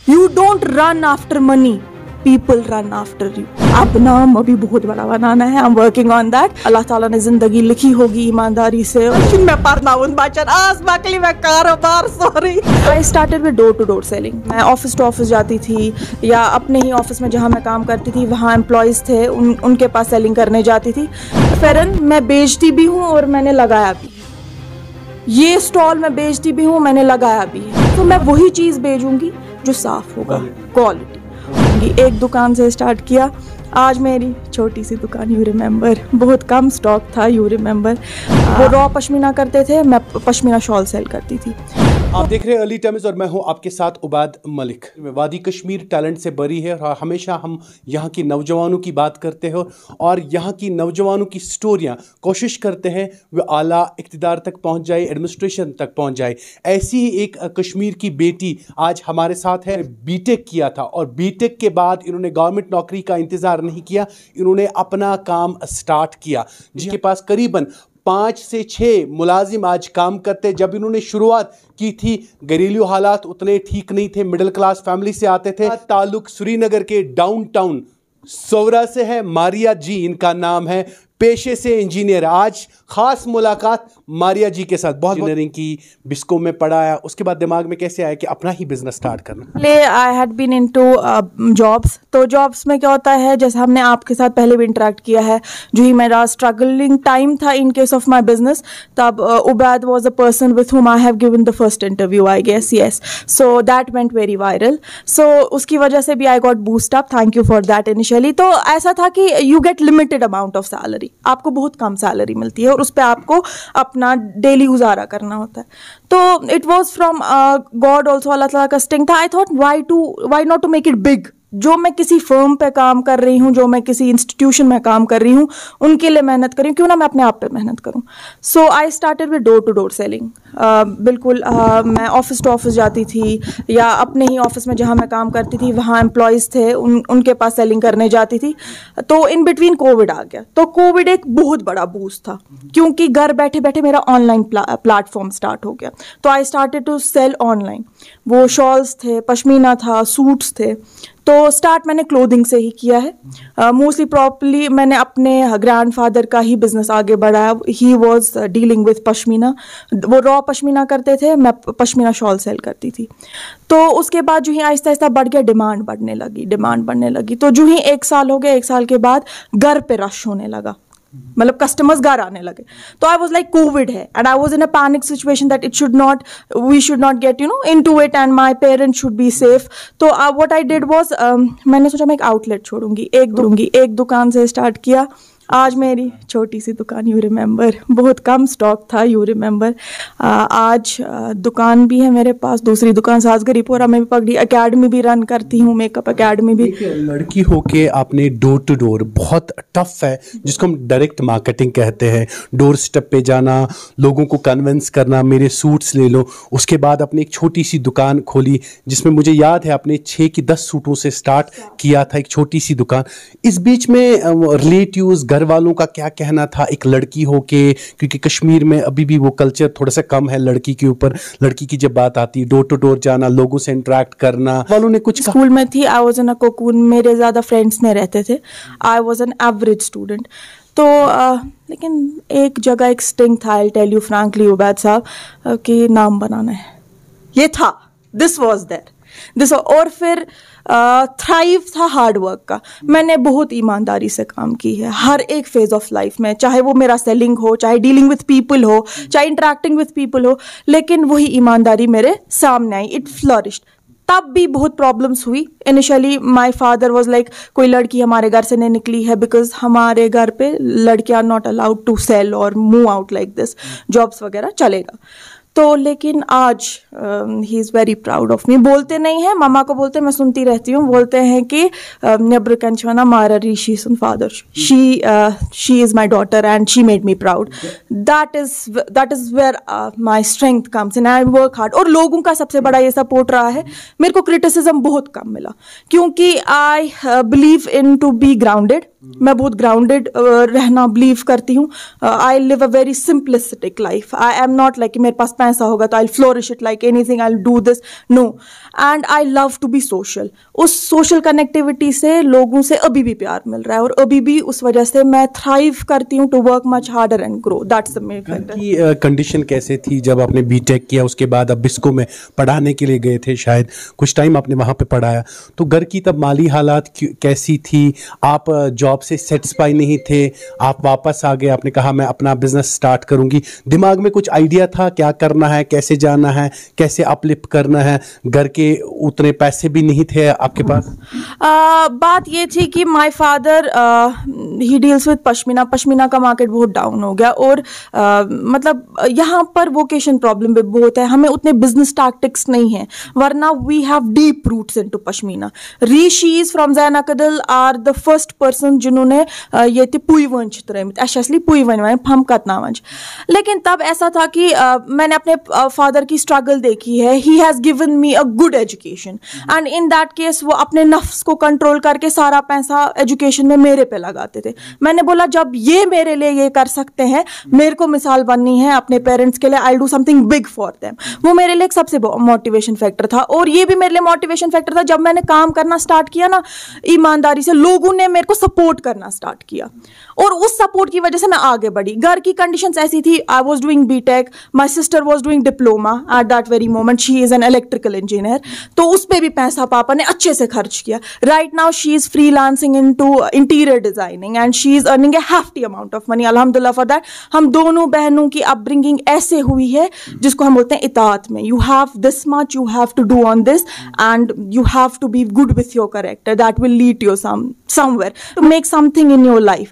You don't run after money. People run after you. अपना अभी बहुत बड़ा बनाना है. I'm working on that. अल्लाह ताला ने जिंदगी लिखी होगी ईमानदारी से. मैं परनाउन बचन आज बाकली मैं कारोबार sorry. I started with door to door selling. मैं ऑफिस टू ऑफिस जाती थी या अपने ही ऑफिस में जहाँ मैं काम करती थी वहाँ एम्प्लॉयज़ थे उनके पास सेलिंग करने जाती थी. फेरन मैं बेचती भी हूँ और मैंने लगाया भी. ये स्टॉल मैं बेचती भी हूँ मैंने लगाया भी है. तो मैं वही चीज़ बेचूंगी जो साफ होगा, क्वालिटी. एक दुकान से स्टार्ट किया, आज मेरी छोटी सी दुकान. यू रिमेंबर बहुत कम स्टॉक था. यू रिमेंबर वो रॉ पश्मीना करते थे, मैं पश्मीना शॉल सेल करती थी. आप देख रहे हैं अर्ली टाइम्स और मैं हूं आपके साथ उबाद मलिक. वादी कश्मीर टैलेंट से भरी है और हमेशा हम यहाँ की नौजवानों की बात करते हैं और यहाँ की नौजवानों की स्टोरियाँ कोशिश करते हैं वे आला इक़्तिदार तक पहुँच जाए, एडमिनिस्ट्रेशन तक पहुँच जाए. ऐसी ही एक कश्मीर की बेटी आज हमारे साथ है. बीटेक किया था और बीटेक के बाद इन्होंने गवर्नमेंट नौकरी का इंतज़ार नहीं किया, इन्होंने अपना काम स्टार्ट किया जिसके पास करीबन 5 से 6 मुलाजिम आज काम करते. जब इन्होंने शुरुआत की थी घरेलू हालात उतने ठीक नहीं थे, मिडिल क्लास फैमिली से आते थे. ताल्लुक श्रीनगर के डाउनटाउन सोवरा से है. मारिया जी इनका नाम है, पेशे से इंजीनियर. आज खास मुलाकात मारिया जी के साथ. बहुत इंजीनियरिंग की, बिस्को में पढ़ाया, उसके बाद दिमाग में कैसे आया कि अपना ही बिजनेस स्टार्ट करना? I had been into jobs. तो जॉब्स में क्या होता है, जैसे हमने आपके साथ पहले भी इंटरेक्ट किया है, जो ही मेरा स्ट्रगलिंग टाइम था in case of my business, तब Ubaid was a person with whom I have given the first interview I guess. Yes, so that went very viral. So उसकी वजह से भी I got boost up. Thank you for that initially. तो ऐसा था कि you get limited amount of salary, आपको बहुत कम सैलरी मिलती है और उस पर आपको अपना डेली गुजारा करना होता है. तो it was from God also, Allah ताला का स्टिंग था. I thought why not to make it big. जो मैं किसी फर्म पे काम कर रही हूँ, जो मैं किसी इंस्टीट्यूशन में काम कर रही हूँ, उनके लिए मेहनत करूँ, क्यों ना मैं अपने आप पे मेहनत करूँ. So I started with door to door selling. बिल्कुल मैं ऑफिस टू ऑफिस जाती थी या अपने ही ऑफिस में जहाँ मैं काम करती थी वहाँ एम्प्लॉयज़ थे उनके पास सेलिंग करने जाती थी. तो इन बिटवीन कोविड आ गया. तो कोविड एक बहुत बड़ा बूस्ट था क्योंकि घर बैठे बैठे मेरा ऑनलाइन प्लेटफॉर्म स्टार्ट हो गया. तो I started to sell online. वो शॉल्स थे, पश्मीना था, सूट्स थे. तो स्टार्ट मैंने क्लोथिंग से ही किया है. मोस्टली प्रॉपरली मैंने अपने ग्रैंडफादर का ही बिजनेस आगे बढ़ाया. He was dealing with pashmina. वो रॉ पश्मीना करते थे, मैं पश्मीना शॉल सेल करती थी. तो उसके बाद जो ही आहिस्ता आहिस्ता बढ़ गया, डिमांड बढ़ने लगी. तो जो ही 1 साल हो गया, 1 साल के बाद घर पे रश होने लगा, मतलब कस्टमर्स घर आने लगे. तो आई वॉज लाइक कोविड है and I was in a panic situation that we should not get into it and my parents should be safe. तो व्हाट आई डिड वाज, मैंने सोचा मैं एक आउटलेट छोड़ूंगी. एक दुकान से स्टार्ट किया, आज मेरी छोटी सी दुकान. यू रिमेंबर बहुत कम स्टॉक था. यू रिमेंबर आज दुकान भी है मेरे पास. दूसरी दुकान साजगरीपोरा में भी पकड़ी. एकेडमी भी रन करती हूँ, मेकअप एकेडमी भी. लड़की होके आपने डोर टू डोर, बहुत टफ है जिसको हम डायरेक्ट मार्केटिंग कहते हैं, डोर स्टेप पे जाना, लोगों को कन्विंस करना मेरे सूट्स ले लो. उसके बाद आपने एक छोटी सी दुकान खोली जिसमें मुझे याद है आपने 6 की 10 सूटों से स्टार्ट किया था, एक छोटी सी दुकान. इस बीच में रिलेटिव्स, घर वालों का क्या कहना था एक लड़की होके, क्योंकि कश्मीर में अभी भी वो कल्चर थोड़ा सा कम है लड़की के ऊपर. लड़की की जब बात आती है, डोर टू डोर जाना, लोगों से इंटरेक्ट करना, वालों ने कुछ स्कूल में थी. I was in a cocoon. मेरे ज़्यादा फ्रेंड्स नहीं रहते थे. I was an average student. तो लेकिन एक जगह एक स्टिंग था, I tell you frankly Ubaid साहब, कि नाम बनाना है. ये था, दिस वाज देयर. और फिर थ्राइव था हार्ड वर्क का. मैंने बहुत ईमानदारी से काम की है हर एक फेज ऑफ लाइफ में, चाहे वो मेरा सेलिंग हो, चाहे डीलिंग विथ पीपल हो, चाहे इंटरेक्टिंग विथ पीपल हो, लेकिन वही ईमानदारी मेरे सामने आई. It flourished. तब भी बहुत प्रॉब्लम्स हुई. Initially my father was like कोई लड़की हमारे घर से नहीं निकली है, बिकॉज हमारे घर पे लड़कियां नॉट अलाउड टू सेल और move out like this. Jobs वगैरह चलेगा. तो लेकिन आज he is very proud of me. बोलते नहीं हैं, मामा को बोलते, मैं सुनती रहती हूँ, बोलते हैं कि नब्रकंचवाना मारा ऋषि सुन father, she is my daughter and she made me proud. That is where my strength comes in. I work hard. और लोगों का सबसे बड़ा ये सपोर्ट रहा है. मेरे को क्रिटिसिज्म बहुत कम मिला क्योंकि I believe in to be grounded. मैं बहुत ग्राउंडेड रहना बिलीव करती हूँ. I live a very simplistic life. I am not like मेरे पास पैसा होगा तो I flourish it like anything, I do this, no. And I love to be social. उस सोशल कनेक्टिविटी से लोगों से अभी भी प्यार मिल रहा है, और अभी भी उस वजह से मैं थ्राइव करती हूँ to work much harder and grow. That's the main factor. की कंडीशन कैसे थी जब आपने बीटेक किया, उसके बाद अब बिस्को में पढ़ाने के लिए गए थे, शायद कुछ टाइम आपने वहाँ पे पढ़ाया, तो घर की तब माली हालात कैसी थी? आप जॉब से सेटिस्फाई नहीं थे, आप वापस आ गए, आपने कहा मैं अपना बिजनेस स्टार्ट करूंगी। दिमाग में कुछ आइडिया था क्या करना है, कैसे जाना है, कैसे अपलिफ्ट करना है? घर के उतने पैसे भी नहीं थे आपके पास? बात ये थी कि my father he deals with pashmina का मार्केट बहुत डाउन हो गया, और मतलब यहाँ पर वोकेशन प्रॉब्लम भी बहुत है, हमें उतने बिजनेस टैक्टिक्स नहीं है, वरना we have deep roots into pashmina. रीशीज from Zainakadal are the first person जिन्होंने ये पुईवंश तरह एशली पुईवन हम कतनावंश। लेकिन तब ऐसा था कि मैंने अपने फादर की स्ट्रगल देखी है। He has given me a good education, and in that case वो अपने नफ्स को कंट्रोल करके सारा पैसा एजुकेशन में मेरे पे लगाते थे। मैंने बोला जब ये मेरे लिए ये कर सकते हैं, मेरे को मिसाल बननी है अपने पेरेंट्स के लिए, I do something big for them. वो मेरे लिए एक सबसे मोटिवेशन फैक्टर था, और ये भी मेरे लिए मोटिवेशन फैक्टर था जब मैंने काम करना स्टार्ट किया ना ईमानदारी से, लोगों ने मेरे को सपोर्ट करना स्टार्ट किया, और उस सपोर्ट की वजह से मैं आगे बढ़ी। घर की कंडीशंस ऐसी थी, I was doing B Tech, my sister was doing diploma at that very moment, she is an electrical engineer, तो उस पे भी पैसा पापा ने अच्छे से खर्च किया। Right now she is freelancing into interior designing and she is earning a hefty amount of money, अल्हम्दुलिल्लाह फॉर दैट। हम दोनों बहनों की अपब्रिंगिंग ऐसे हुई है जिसको हम बोलते हैं इताअत में, you have this much, you have to do on this, and you have to be good with your character, that will lead you somewhere to make something in your life.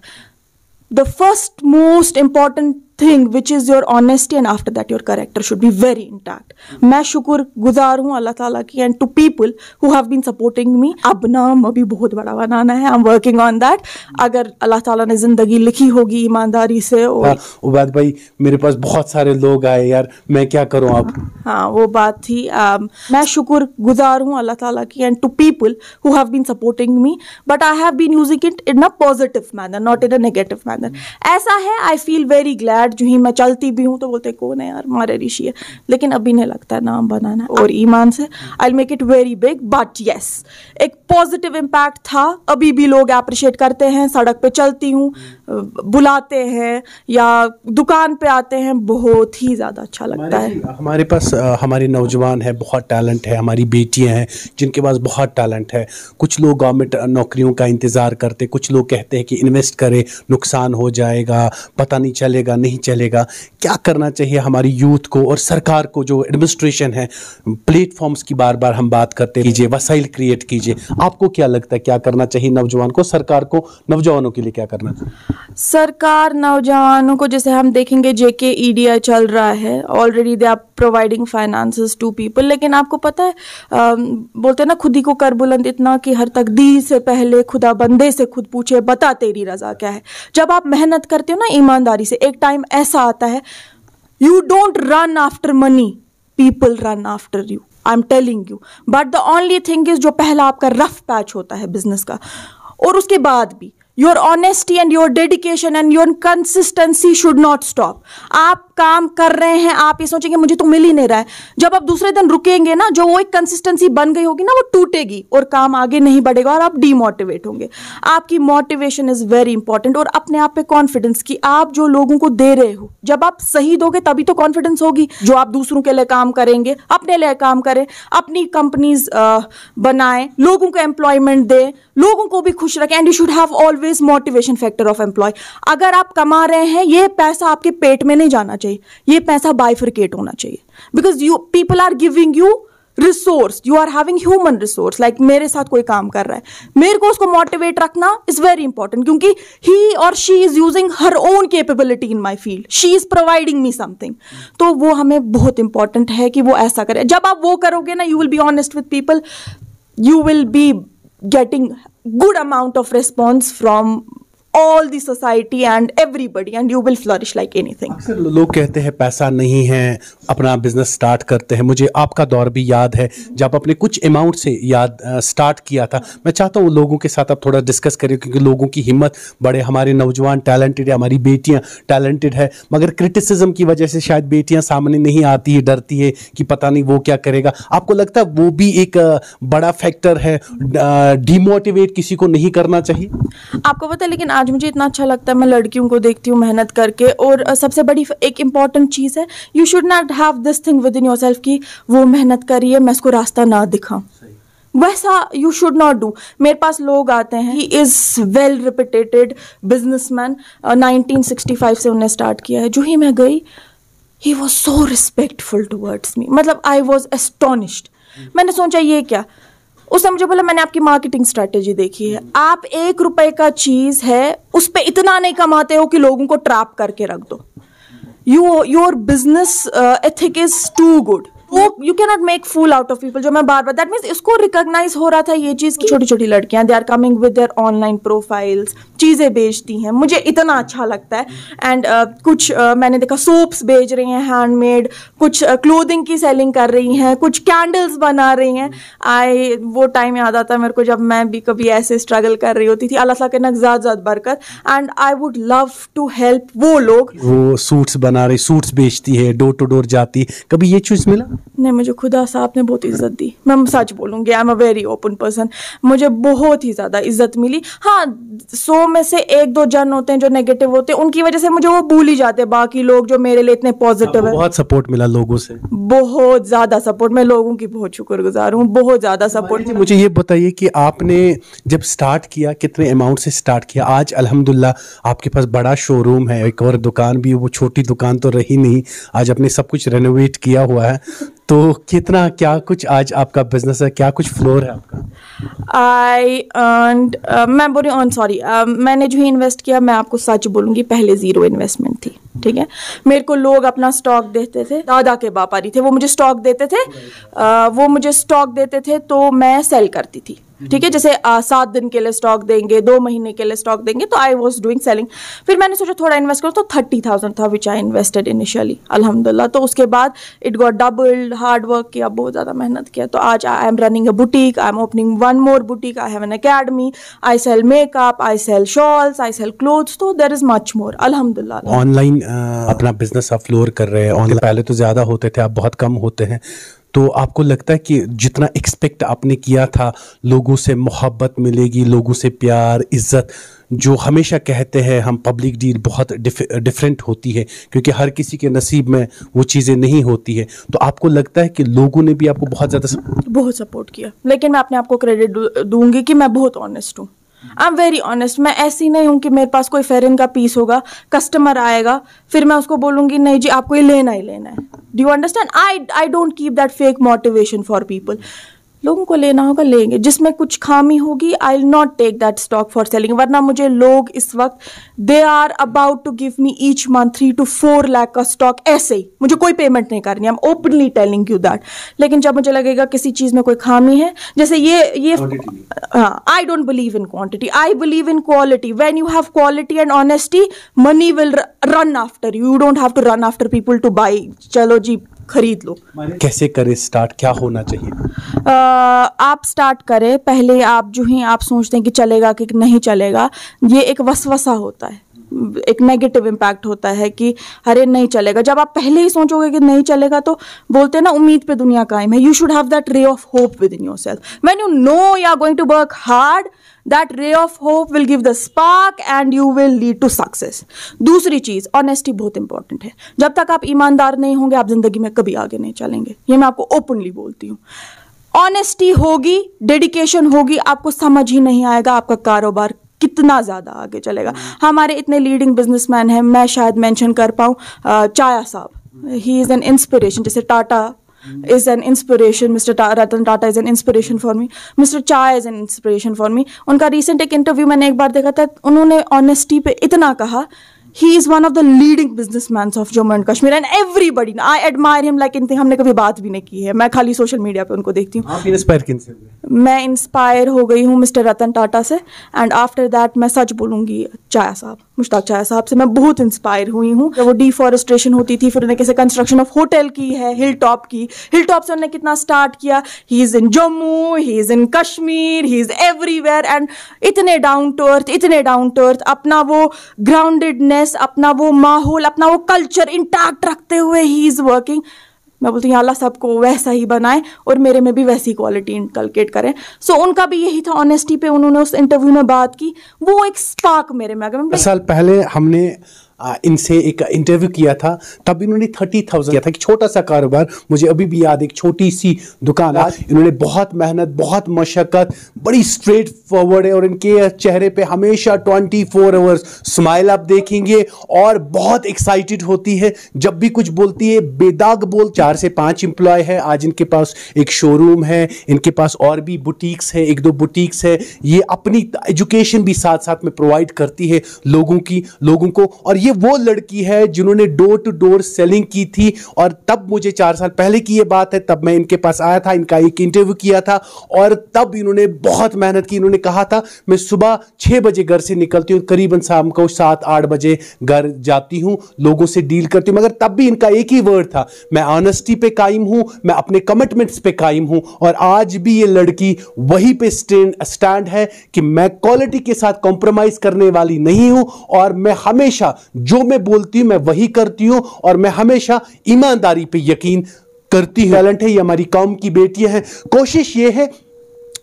The first most important thing which is your honesty, and after that your character should be very intact. मैं शुक्रगुजार हूँ अल्लाह ताला की and to people who have been supporting me. अब नाम अभी बहुत बड़ा बनाना है, I'm working on that. अगर अल्लाह ताला ने जिंदगी लिखी होगी ईमानदारी से। और उबैद भाई मेरे पास बहुत सारे लोग आए यार, मैं क्या करूँ अब? हाँ वो बात थी। मैं शुक्रगुजार हूँ अल्लाह ताला की and to people who have been supporting me, but I have been using it in a positive manner, not in a negative manner. ऐसा है, I feel very glad। जो ही मैं चलती भी हूँ तो बोलते कौन है यार, हमारे ऋषि है, लेकिन अभी नहीं लगता है नाम बनाना, और ईमान से I will make it very big. But yes, एक पॉजिटिव इम्पैक्ट था, अभी भी लोग अप्रिशिएट करते हैं, सड़क पे चलती हूँ, बुलाते हैं या दुकान पे आते हैं, बहुत ही ज़्यादा अच्छा लगता है। हमारे पास हमारे नौजवान है, बहुत टैलेंट है, हमारी बेटियां हैं जिनके पास बहुत टैलेंट है। कुछ लोग गवर्नमेंट नौकरियों का इंतज़ार करते, कुछ लोग कहते हैं कि इन्वेस्ट करें, नुकसान हो जाएगा, पता नहीं चलेगा, नहीं चलेगा। क्या करना चाहिए हमारी यूथ को और सरकार को? जो एडमिनिस्ट्रेशन है, प्लेटफॉर्म्स की बार बार हम बात करते कीजिए, वसाइल क्रिएट कीजिए, आपको क्या लगता है क्या करना चाहिए नौजवान को, सरकार को नौजवानों के लिए क्या करना चाहिए? सरकार नौजवानों को, जैसे हम देखेंगे JKEDI चल रहा है, already they are providing finances to people, लेकिन आपको पता है बोलते हैं ना खुद ही को कर बुलंद इतना कि हर तकदीर से पहले खुदा बंदे से खुद पूछे बता तेरी रजा क्या है। जब आप मेहनत करते हो ना ईमानदारी से, एक टाइम ऐसा आता है, you don't run after money, people run after you, I am telling you. But the only thing is, जो पहला आपका रफ पैच होता है बिजनेस का, और उसके बाद भी your honesty and your dedication and your consistency should not stop. आप काम कर रहे हैं, आप ये सोचेंगे मुझे तो मिल ही नहीं रहा है, जब आप दूसरे दिन रुकेंगे ना, जो वो एक कंसिस्टेंसी बन गई होगी ना, वो टूटेगी और काम आगे नहीं बढ़ेगा और आप डीमोटिवेट होंगे। आपकी मोटिवेशन इज वेरी इंपॉर्टेंट, और अपने आप पे कॉन्फिडेंस कि आप जो लोगों को दे रहे हो, जब आप सही दोगे तभी तो कॉन्फिडेंस होगी। जो आप दूसरों के लिए काम करेंगे, अपने लिए काम करें, अपनी कंपनीज बनाएं, लोगों को एम्प्लॉयमेंट दें, लोगों को भी खुश रखें, and you should have always motivation factor of employ. अगर आप कमा रहे हैं, ये पैसा आपके पेट में नहीं जाना चाहिए, ये पैसा बाइफरकेट होना चाहिए, because you people are giving you resource, you are having human resource. Like मेरे साथ कोई काम कर रहा है, मेरे को उसको मोटिवेट रखना इज वेरी इंपॉर्टेंट, क्योंकि ही और she is using her own capability in my field, she is providing me something. तो वो हमें बहुत इंपॉर्टेंट है कि वो ऐसा करे। जब आप वो करोगे ना, you will be honest with people, you will be getting good amount of response from all the society and everybody, and you will flourish like anything. अक्सर लोग कहते हैं पैसा नहीं है, अपना बिजनेस स्टार्ट करते हैं। मुझे आपका दौर भी याद है जब आपने कुछ अमाउंट से स्टार्ट किया था। मैं चाहता हूँ लोगों के साथ आप थोड़ा डिस्कस करें, क्योंकि लोगों की हिम्मत बड़े, हमारे नौजवान टैलेंटेड है, हमारी बेटियां टैलेंटेड है, मगर क्रिटिसिज्म की वजह से शायद बेटियां सामने नहीं आती है, डरती है कि पता नहीं वो क्या करेगा। आपको लगता है वो भी एक बड़ा फैक्टर है, डिमोटिवेट किसी को नहीं करना चाहिए? आपको पता है, लेकिन आज मुझे इतना अच्छा लगता है, मैं लड़कियों को देखती हूँ मेहनत करके, और सबसे बड़ी एक इंपॉर्टेंट चीज़ है, you should not have this thing with in your self कि वो मेहनत करिए मैं उसको रास्ता ना दिखाऊं, वैसा यू शुड नॉट डू। मेरे पास लोग आते हैं, he is well reputed businessman, 1965 से उन्हें स्टार्ट किया है। जो ही मैं गई, he was so respectful towards me, मतलब आई वॉज एस्टोनिश्ड। मैंने सोचा ये क्या, उसने मुझे बोला मैंने आपकी मार्केटिंग स्ट्रेटेजी देखी है, आप ₹1 का चीज है उस पर इतना नहीं कमाते हो कि लोगों को ट्रैप करके रख दो। Your business ethic is too good, you can not make fool out of people. जो मैं बार बार, दैट मीन्स इसको रिकॉग्नाइज हो रहा था ये चीज कि छोटी छोटी लड़कियां, they are coming with their online profiles, चीजें बेचती हैं, मुझे इतना अच्छा लगता है। एंड कुछ मैंने देखा सोप्स बेच रही हैं हैंडमेड, कुछ क्लोथिंग की सेलिंग कर रही हैं, कुछ कैंडल्स बना रही हैं। वो टाइम याद आता है मेरे को जब मैं भी कभी ऐसे स्ट्रगल कर रही होती थी। अल्लाह ताला के नक ज़्यादा बरकत, and I would love to help वो लोग। वो सूट्स बना रही, सूट्स बेचती है, डोर टू डोर जाती, कभी ये चीज मिला? नहीं, मुझे खुदा साहब ने बहुत इज्जत दी, मैं सच बोलूँगी, I am a very open person, मुझे बहुत ही ज़्यादा इज्जत मिली। हाँ, 100 में से 1-2 जन होते हैं जो नेगेटिव होते हैं, उनकी वजह से मुझे वो भूल ही जाते हैं। बाकी लोग जो मेरे लिए इतने पॉजिटिव है, बहुत सपोर्ट मिला लोगों से, बहुत ज़्यादा सपोर्ट, मैं लोगों की बहुत शुक्रगुजार हूँ, बहुत ज़्यादा सपोर्ट। मुझे ये बताइए कि आपने जब स्टार्ट किया कितने अमाउंट से स्टार्ट किया? आज अल्हम्दुलिल्लाह आपके पास बड़ा शोरूम है, एक और दुकान भी, वो छोटी दुकान तो रही नहीं, आज आपने सब कुछ रेनोवेट किया हुआ है, तो कितना क्या कुछ आज आपका बिजनेस है, क्या कुछ फ्लोर है आपका? मैं बोल रही हूँ सॉरी, मैंने जो ही इन्वेस्ट किया, मैं आपको सच बोलूँगी, पहले ज़ीरो इन्वेस्टमेंट थी, ठीक है। मेरे को लोग अपना स्टॉक देते थे, दादा के व्यापारी थे, वो मुझे स्टॉक देते थे, तो मैं सेल करती थी, ठीक है। जैसे 7 दिन के लिए स्टॉक देंगे, 2 महीने के लिए स्टॉक देंगे, तो आई वॉज डूइंग सेलिंग। फिर मैंने सोचा थोड़ा इन्वेस्ट करो, तो 30,000 था विच आई इन्वेस्टेड इनिशियली, अल्हम्दुलिल्लाह। तो उसके बाद it got doubled, hard work किया, बहुत ज़्यादा मेहनत किया, तो आज I am running a boutique, I am opening 1 more boutique, I have an academy, I sell makeup, I sell shawls, I sell clothes, तो देयर इज मच मोर, अल्हम्दुलिल्लाह। Online अपना बिजनेस आप फ्लोर कर रहे हैं, ऑनलाइन पहले तो ज़्यादा होते थे, अब बहुत कम होते हैं, तो आपको लगता है कि जितना एक्सपेक्ट आपने किया था, लोगों से मोहब्बत मिलेगी, लोगों से प्यार, इज्जत, जो हमेशा कहते हैं हम पब्लिक डील बहुत डिफरेंट होती है, क्योंकि हर किसी के नसीब में वो चीज़ें नहीं होती है, तो आपको लगता है कि लोगों ने भी आपको बहुत सपोर्ट किया? लेकिन मैं अपने आप को क्रेडिट दूंगी कि मैं बहुत ऑनेस्ट हूँ, आई एम वेरी ऑनेस्ट। मैं ऐसी नहीं हूँ कि मेरे पास कोई फेरन का पीस होगा, कस्टमर आएगा, फिर मैं उसको बोलूँगी नहीं जी आपको ये लेना ही लेना है। Do you understand? I don't keep that fake motivation for people. लोगों को लेना होगा लेंगे, जिसमें कुछ खामी होगी I will not take that stock for selling. वरना मुझे लोग इस वक्त they are about to give me each month 3 to 4 lakh का स्टॉक, ऐसे ही, मुझे कोई पेमेंट नहीं करनी, I am openly telling you that. लेकिन जब मुझे लगेगा किसी चीज में कोई खामी है, जैसे ये हाँ, I don't believe in quantity, I believe in quality. When you have quality and honesty, money will run after you, don't have to run after people to buy, चलो जी खरीद लो। कैसे करें स्टार्ट, क्या होना चाहिए? आप स्टार्ट करें, पहले आप जो ही आप सोचते हैं कि चलेगा कि नहीं चलेगा, ये एक वसवसा होता है, एक नेगेटिव इम्पैक्ट होता है कि अरे नहीं चलेगा। जब आप पहले ही सोचोगे कि नहीं चलेगा, तो बोलते हैं ना उम्मीद पे दुनिया कायम है, you should have that ray of hope within yourself. When you know you are going to work hard, that ray of hope will give the spark and you will lead to success. दूसरी चीज, honesty बहुत important है। जब तक आप ईमानदार नहीं होंगे, आप जिंदगी में कभी आगे नहीं चलेंगे, ये मैं आपको ओपनली बोलती हूँ। ऑनेस्टी होगी, डेडिकेशन होगी, आपको समझ ही नहीं आएगा आपका कारोबार कितना ज्यादा आगे चलेगा। हमारे इतने लीडिंग बिजनेसमैन हैं, मैं शायद मेंशन कर पाऊँ चाया साहब, ही इज एन इंस्पिरेशन। जैसे Tata is an inspiration, Ratan Tata is an inspiration for me, Mr. Chai is an inspiration for me. उनका recent एक इंटरव्यू मैंने एक बार देखा था, उन्होंने ऑनेस्टी पे इतना कहा He is one of the leading businessmen of Jammu and Kashmir and everybody. I admire him like anything. हमने कभी बात भी नहीं की है, मैं खाली सोशल मीडिया पे उनको देखती हूँ. आप इंस्पायर किनसे हुए? मैं इंस्पायर हो गई हूँ मिस्टर रतन टाटा से, एंड आफ्टर दैट मैं सच बोलूँगी चाया साहब, मुश्ताक चाया साहब से मैं बहुत इंस्पायर हुई हूँ. जब वो डिफॉरेस्टेशन होती थी, फिर उन्होंने कैसे कंस्ट्रक्शन ऑफ होटल की है, हिल टॉप की, हिल टॉप से उन्होंने कितना स्टार्ट किया. He is in Jammu, he is in Kashmir, he is everywhere, and इतने डाउन टू अर्थ, अपना वो ग्राउंडेडनेस, अपना वो माहौल, अपना वो कल्चर इंटैक्ट रखते हुए ही इज़ वर्किंग. मैं बोलती हूँ अल्लाह सबको वैसा ही बनाए और मेरे में भी वैसी क्वालिटी इनकलकेट करें. सो उनका भी यही था, ऑनेस्टी पे उन्होंने उस इंटरव्यू में बात की, वो एक स्पार्क मेरे में आ गया. 10 साल पहले हमने इनसे एक इंटरव्यू किया था, तब इन्होंने 30,000 किया था, एक छोटा सा कारोबार, मुझे अभी भी याद, एक छोटी सी दुकान. इन्होंने बहुत मेहनत, बहुत मशक्कत, बड़ी स्ट्रेट फॉरवर्ड है और इनके चेहरे पे हमेशा 24 आवर्स स्माइल आप देखेंगे और बहुत एक्साइटेड होती है जब भी कुछ बोलती है, बेदाग बोल. 4 से 5 एम्प्लॉय है आज इनके पास, एक शोरूम है इनके पास, और भी बुटीक्स है, 1-2 बुटीक्स है. ये अपनी एजुकेशन भी साथ साथ में प्रोवाइड करती है लोगों को. और ये वो लड़की है जिन्होंने डोर टू डोर सेलिंग की थी, और तब मुझे 4 साल पहले की ये बात है, तब मैं इनके पास आया था, इनका एक इंटरव्यू किया था और तब इन्होंने बहुत मेहनत की. इन्होंने कहा था मैं सुबह 6 बजे घर से निकलती हूँ, करीबन शाम को 7-8 बजे घर जाती हूँ, लोगों से डील करती हूँ. मगर तब भी इनका एक ही वर्ड था, मैं ऑनेस्टी पे कायम हूँ, मैं अपने कमिटमेंट्स पे कायम हूँ. और आज भी ये लड़की वहीं पे स्टैंड है कि मैं क्वालिटी के साथ कॉम्प्रोमाइज करने वाली नहीं हूँ, और मैं हमेशा जो मैं बोलती हूं मैं वही करती हूं, और मैं हमेशा ईमानदारी पे यकीन करती हूं. टैलेंट है, ये हमारी कौम की बेटियां हैं. कोशिश ये है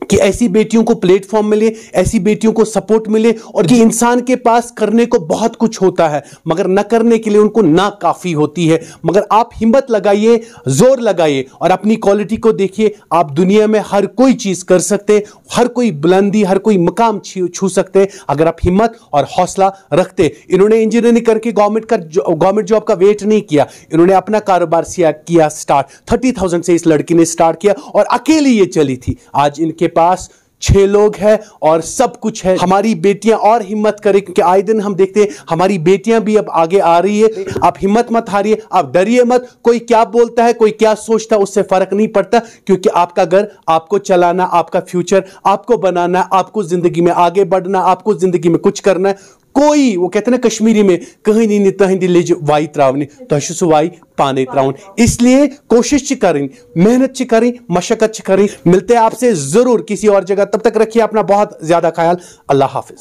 कि ऐसी बेटियों को प्लेटफॉर्म मिले, ऐसी बेटियों को सपोर्ट मिले, और कि इंसान के पास करने को बहुत कुछ होता है मगर न करने के लिए उनको ना काफी होती है. मगर आप हिम्मत लगाइए, जोर लगाइए और अपनी क्वालिटी को देखिए. आप दुनिया में हर कोई चीज कर सकते, हर कोई बुलंदी, हर कोई मकाम छू सकते अगर आप हिम्मत और हौसला रखते. इन्होंने इंजीनियरिंग करके गवर्नमेंट जॉब का वेट नहीं किया, इन्होंने अपना कारोबार किया स्टार्ट. 30,000 से इस लड़की ने स्टार्ट किया और अकेली ये चली थी. आज इनके पास 6 लोग हैं और सब कुछ है. हमारी बेटियां और हिम्मत करें, क्योंकि आए दिन हम देखते हैं हमारी बेटियां भी अब आगे आ रही है. आप हिम्मत मत हारिए, आप डरिए मत. कोई क्या बोलता है, कोई क्या सोचता है, उससे फर्क नहीं पड़ता, क्योंकि आपका घर आपको चलाना, आपका फ्यूचर आपको बनाना, आपको जिंदगी में आगे बढ़ना, आपको जिंदगी में कुछ करना है. कोई, वो कहते हैं ना कश्मीरी में, कहीं नहीं तहिंदी लिज वाई त्रावनी तहशु वाई पाने त्राउन. इसलिए कोशिश करें, मेहनत करें, मशक्कत करें. मिलते हैं आपसे जरूर किसी और जगह. तब तक रखिए अपना बहुत ज्यादा ख्याल. अल्लाह हाफिज.